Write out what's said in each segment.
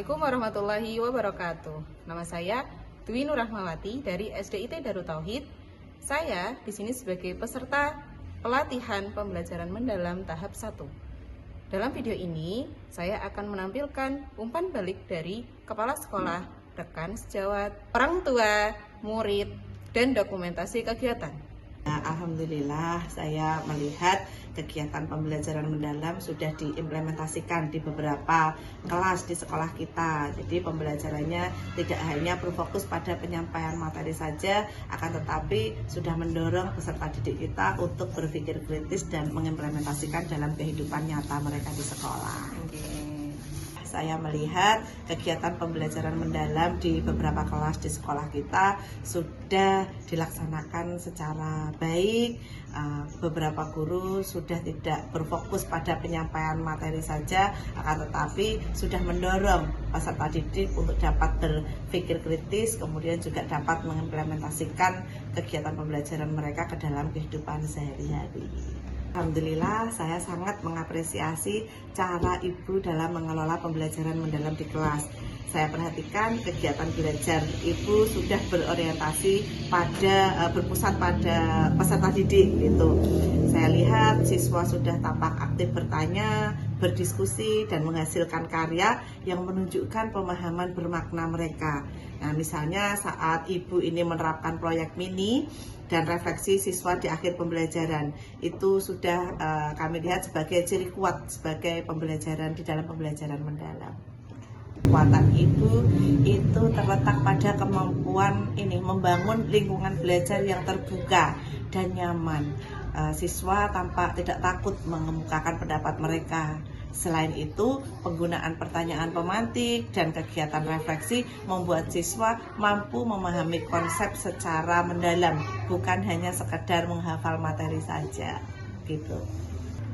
Assalamualaikum warahmatullahi wabarakatuh. Nama saya Dwi Nur Rahmawati dari SDIT Darut Tauhid. Saya di sini sebagai peserta pelatihan pembelajaran mendalam tahap 1. Dalam video ini, saya akan menampilkan umpan balik dari kepala sekolah, rekan sejawat, orang tua, murid, dan dokumentasi kegiatan. Alhamdulillah, saya melihat kegiatan pembelajaran mendalam sudah diimplementasikan di beberapa kelas di sekolah kita. Jadi pembelajarannya tidak hanya berfokus pada penyampaian materi saja, akan tetapi sudah mendorong peserta didik kita untuk berpikir kritis dan mengimplementasikan dalam kehidupan nyata mereka di sekolah. Saya melihat kegiatan pembelajaran mendalam di beberapa kelas di sekolah kita sudah dilaksanakan secara baik. Beberapa guru sudah tidak berfokus pada penyampaian materi saja, akan tetapi sudah mendorong peserta didik untuk dapat berpikir kritis, kemudian juga dapat mengimplementasikan kegiatan pembelajaran mereka ke dalam kehidupan sehari-hari. Alhamdulillah, saya sangat mengapresiasi cara Ibu dalam mengelola pembelajaran mendalam di kelas. Saya perhatikan kegiatan belajar Ibu sudah berorientasi pada berpusat pada peserta didik gitu. Saya lihat siswa sudah tampak aktif bertanya, berdiskusi, dan menghasilkan karya yang menunjukkan pemahaman bermakna mereka. Nah, misalnya saat Ibu ini menerapkan proyek mini dan refleksi siswa di akhir pembelajaran, itu sudah kami lihat sebagai ciri kuat sebagai pembelajaran di dalam pembelajaran mendalam. Kekuatan Ibu itu terletak pada kemampuan ini membangun lingkungan belajar yang terbuka dan nyaman. Siswa tampak tidak takut mengemukakan pendapat mereka. Selain itu, penggunaan pertanyaan pemantik dan kegiatan refleksi membuat siswa mampu memahami konsep secara mendalam, bukan hanya sekedar menghafal materi saja. Gitu.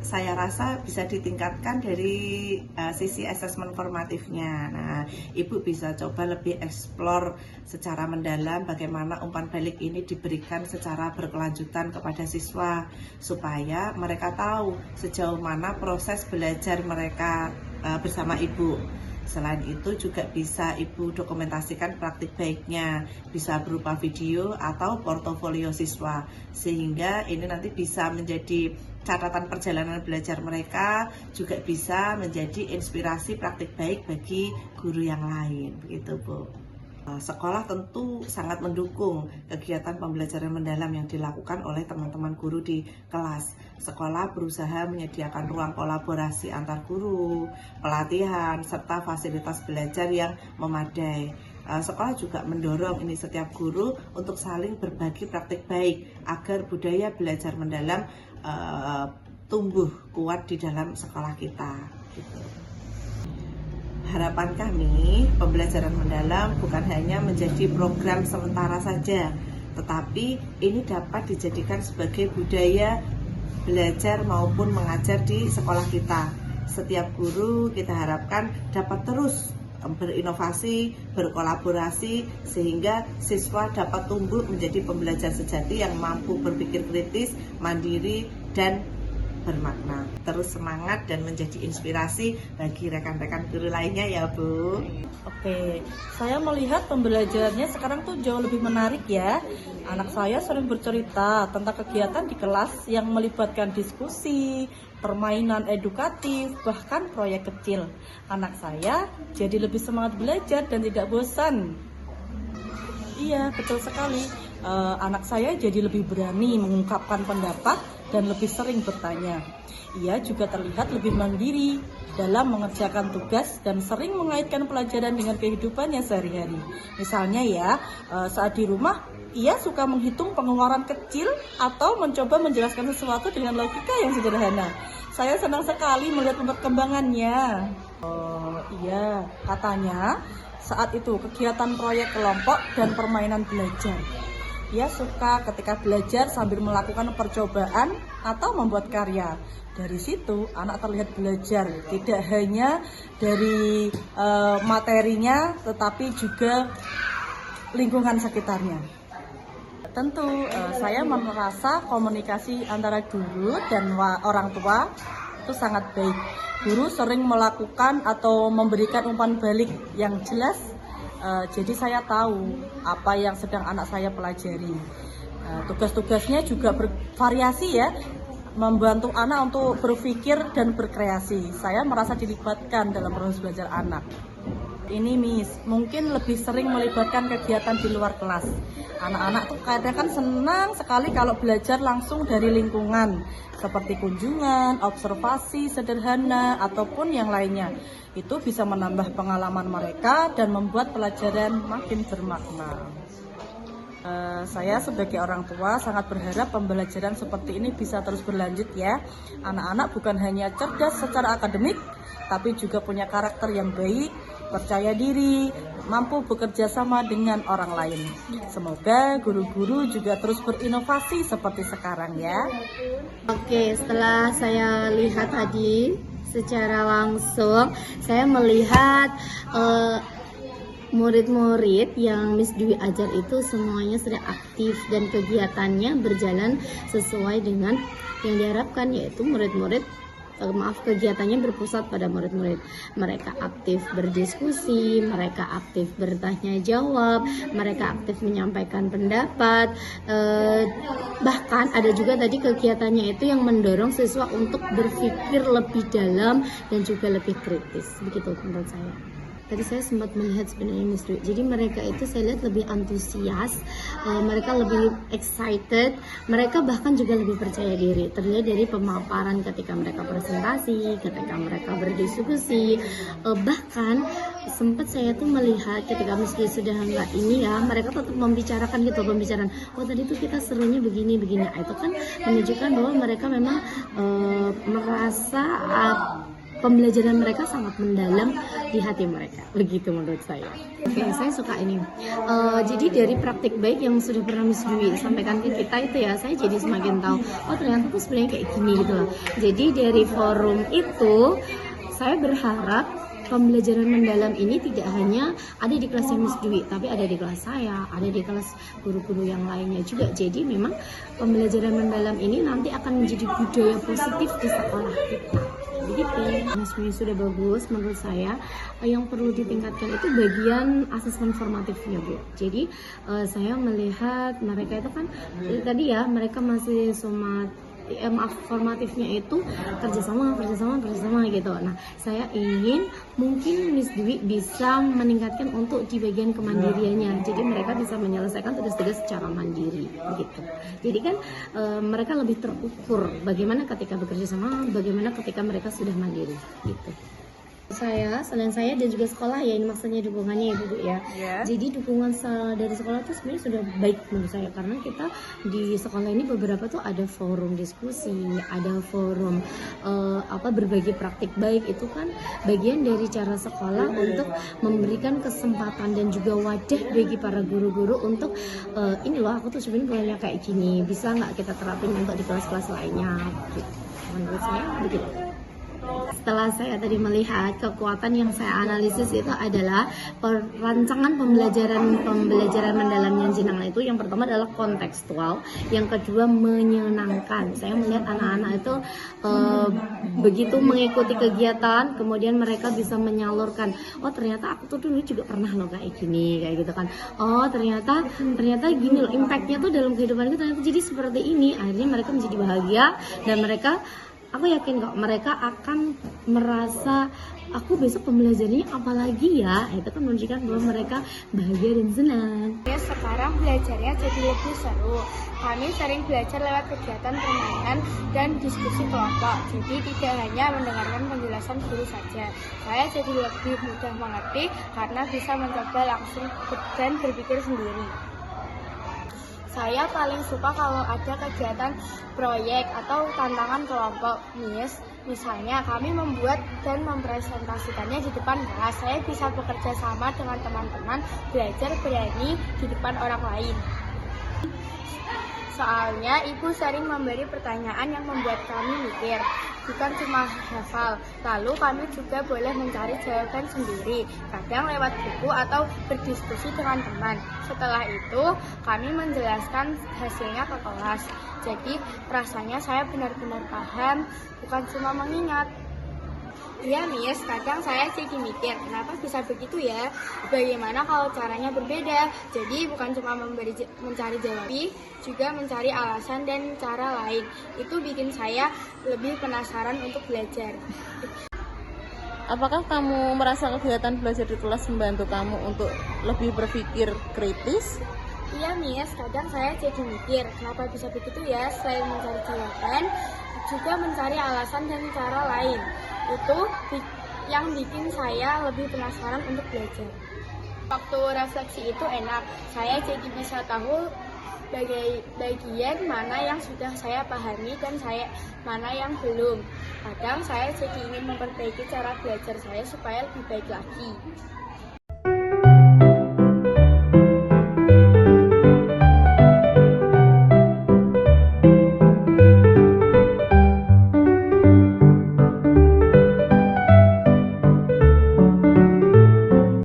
Saya rasa bisa ditingkatkan dari sisi asesmen formatifnya. Nah, Ibu bisa coba lebih eksplor secara mendalam bagaimana umpan balik ini diberikan secara berkelanjutan kepada siswa, supaya mereka tahu sejauh mana proses belajar mereka bersama Ibu. Selain itu juga bisa Ibu dokumentasikan praktik baiknya, bisa berupa video atau portofolio siswa, sehingga ini nanti bisa menjadi catatan perjalanan belajar mereka, juga bisa menjadi inspirasi praktik baik bagi guru yang lain, begitu Bu. Sekolah tentu sangat mendukung kegiatan pembelajaran mendalam yang dilakukan oleh teman-teman guru di kelas. Sekolah berusaha menyediakan ruang kolaborasi antar guru, pelatihan, serta fasilitas belajar yang memadai. Sekolah juga mendorong ini setiap guru untuk saling berbagi praktik baik agar budaya belajar mendalam tumbuh kuat di dalam sekolah kita. Gitu. Harapan kami, pembelajaran mendalam bukan hanya menjadi program sementara saja, tetapi ini dapat dijadikan sebagai budaya belajar maupun mengajar di sekolah kita. Setiap guru kita harapkan dapat terus berinovasi, berkolaborasi, sehingga siswa dapat tumbuh menjadi pembelajar sejati yang mampu berpikir kritis, mandiri, dan bermakna. Terus semangat dan menjadi inspirasi bagi rekan-rekan guru lainnya ya Bu. Oke, saya melihat pembelajarannya sekarang tuh jauh lebih menarik ya. Anak saya sering bercerita tentang kegiatan di kelas yang melibatkan diskusi, permainan edukatif, bahkan proyek kecil. Anak saya jadi lebih semangat belajar dan tidak bosan. Iya, betul sekali. Anak saya jadi lebih berani mengungkapkan pendapat dan lebih sering bertanya. Ia juga terlihat lebih mandiri dalam mengerjakan tugas dan sering mengaitkan pelajaran dengan kehidupannya sehari-hari. Misalnya ya, saat di rumah ia suka menghitung pengeluaran kecil atau mencoba menjelaskan sesuatu dengan logika yang sederhana. Saya senang sekali melihat perkembangannya. Iya, katanya saat itu kegiatan proyek kelompok dan permainan belajar. Ia suka ketika belajar sambil melakukan percobaan atau membuat karya. Dari situ anak terlihat belajar tidak hanya dari materinya, tetapi juga lingkungan sekitarnya. Tentu saya merasa komunikasi antara guru dan orang tua itu sangat baik. Guru sering melakukan atau memberikan umpan balik yang jelas, jadi saya tahu apa yang sedang anak saya pelajari. Tugas-tugasnya juga bervariasi ya, membantu anak untuk berpikir dan berkreasi. Saya merasa dilibatkan dalam proses belajar anak. Ini Miss, mungkin lebih sering melibatkan kegiatan di luar kelas. Anak-anak tuh kadang kan senang sekali kalau belajar langsung dari lingkungan, seperti kunjungan, observasi sederhana, ataupun yang lainnya. Itu bisa menambah pengalaman mereka dan membuat pelajaran makin bermakna. Saya sebagai orang tua sangat berharap pembelajaran seperti ini bisa terus berlanjut ya. Anak-anak bukan hanya cerdas secara akademik, tapi juga punya karakter yang baik, percaya diri, mampu bekerja sama dengan orang lain. Semoga guru-guru juga terus berinovasi seperti sekarang ya. Oke, setelah saya lihat tadi secara langsung, saya melihat murid-murid yang Miss Dwi ajar itu semuanya sudah aktif dan kegiatannya berjalan sesuai dengan yang diharapkan, yaitu kegiatannya berpusat pada murid-murid. Mereka aktif berdiskusi, mereka aktif bertanya jawab, mereka aktif menyampaikan pendapat, bahkan ada juga tadi kegiatannya itu yang mendorong siswa untuk berpikir lebih dalam dan juga lebih kritis. Begitu menurut saya. Tadi saya sempat melihat sebenarnya Miss Dwi, jadi mereka itu saya lihat lebih antusias, mereka lebih excited, mereka bahkan juga lebih percaya diri. Terlihat dari pemaparan ketika mereka presentasi, ketika mereka berdiskusi, bahkan sempat saya tuh melihat ketika Miss Dwi sudah enggak ini ya, mereka tetap membicarakan gitu, pembicaraan. Oh tadi tuh kita serunya begini. Nah, itu kan menunjukkan bahwa mereka memang merasa pembelajaran mereka sangat mendalam di hati mereka, begitu menurut saya. Oke, saya suka ini. Jadi dari praktik baik yang sudah pernah Miss Dwi sampaikan ke kita itu ya, saya jadi semakin tahu, oh ternyata tuh sebenarnya kayak gini gitu loh. Jadi dari forum itu, saya berharap pembelajaran mendalam ini tidak hanya ada di kelasnya Miss Dwi, tapi ada di kelas saya, ada di kelas guru-guru yang lainnya juga. Jadi memang pembelajaran mendalam ini nanti akan menjadi budaya positif di sekolah kita. Begitu. Miss Dwi sudah bagus menurut saya. Yang perlu ditingkatkan itu bagian asesmen formatifnya, Bu. Jadi saya melihat mereka itu kan tadi ya, mereka masih formatifnya itu kerjasama gitu. Nah, saya ingin mungkin Miss Dwi bisa meningkatkan untuk di bagian kemandiriannya. Jadi mereka bisa menyelesaikan tugas-tugas secara mandiri, begitu. Jadi kan mereka lebih terukur bagaimana ketika bekerja sama, bagaimana ketika mereka sudah mandiri, gitu. Selain saya dan juga sekolah ya, ini maksudnya dukungannya ya Bu ya. Jadi dukungan dari sekolah itu sebenarnya sudah baik menurut saya, karena kita di sekolah ini beberapa tuh ada forum diskusi, ada forum berbagi praktik baik. Itu kan bagian dari cara sekolah untuk memberikan kesempatan dan juga wadah bagi para guru-guru untuk ini loh, aku tuh sebenarnya kayak gini, bisa nggak kita terapin untuk di kelas-kelas lainnya gitu. Menurut saya begitu. Setelah saya tadi melihat kekuatan yang saya analisis itu adalah perancangan pembelajaran mendalam yang jenengan itu, yang pertama adalah kontekstual, yang kedua menyenangkan. Saya melihat anak-anak itu begitu mengikuti kegiatan, kemudian mereka bisa menyalurkan, oh ternyata aku tuh dulu juga pernah loh kayak gini, kayak gitu kan. Oh ternyata gini loh impactnya tuh dalam kehidupan kita, ternyata jadi seperti ini. Akhirnya mereka menjadi bahagia dan mereka, aku yakin kok mereka akan merasa aku besok pembelajarannya apa lagi ya. Itu kan menunjukkan bahwa mereka bahagia dan senang. Ya, sekarang belajarnya jadi lebih seru. Kami sering belajar lewat kegiatan permainan dan diskusi kelompok. Jadi tidak hanya mendengarkan penjelasan guru saja. Saya jadi lebih mudah mengerti karena bisa mencoba langsung dan berpikir sendiri. Saya paling suka kalau ada kegiatan proyek atau tantangan kelompok, misalnya kami membuat dan mempresentasikannya di depan kelas. Saya bisa bekerja sama dengan teman-teman, belajar berani di depan orang lain. Soalnya ibu sering memberi pertanyaan yang membuat kami mikir. bukan cuma hafal. Lalu kami juga boleh mencari jawaban sendiri, kadang lewat buku atau berdiskusi dengan teman. Setelah itu, kami menjelaskan hasilnya ke kelas. Jadi, rasanya saya benar-benar paham, bukan cuma mengingat. Iya, Miss, kadang saya jadi mikir, kenapa bisa begitu ya? Bagaimana kalau caranya berbeda? Jadi bukan cuma mencari jawaban, juga mencari alasan dan cara lain. Itu bikin saya lebih penasaran untuk belajar. Apakah kamu merasa kegiatan belajar di kelas membantu kamu untuk lebih berpikir kritis? Iya, Miss, kadang saya jadi mikir, kenapa bisa begitu ya? Selain mencari jawaban, juga mencari alasan dan cara lain. Itu yang bikin saya lebih penasaran untuk belajar. Waktu refleksi itu enak, saya jadi bisa tahu bagian mana yang sudah saya pahami dan mana yang belum. Kadang saya jadi ingin memperbaiki cara belajar saya supaya lebih baik lagi.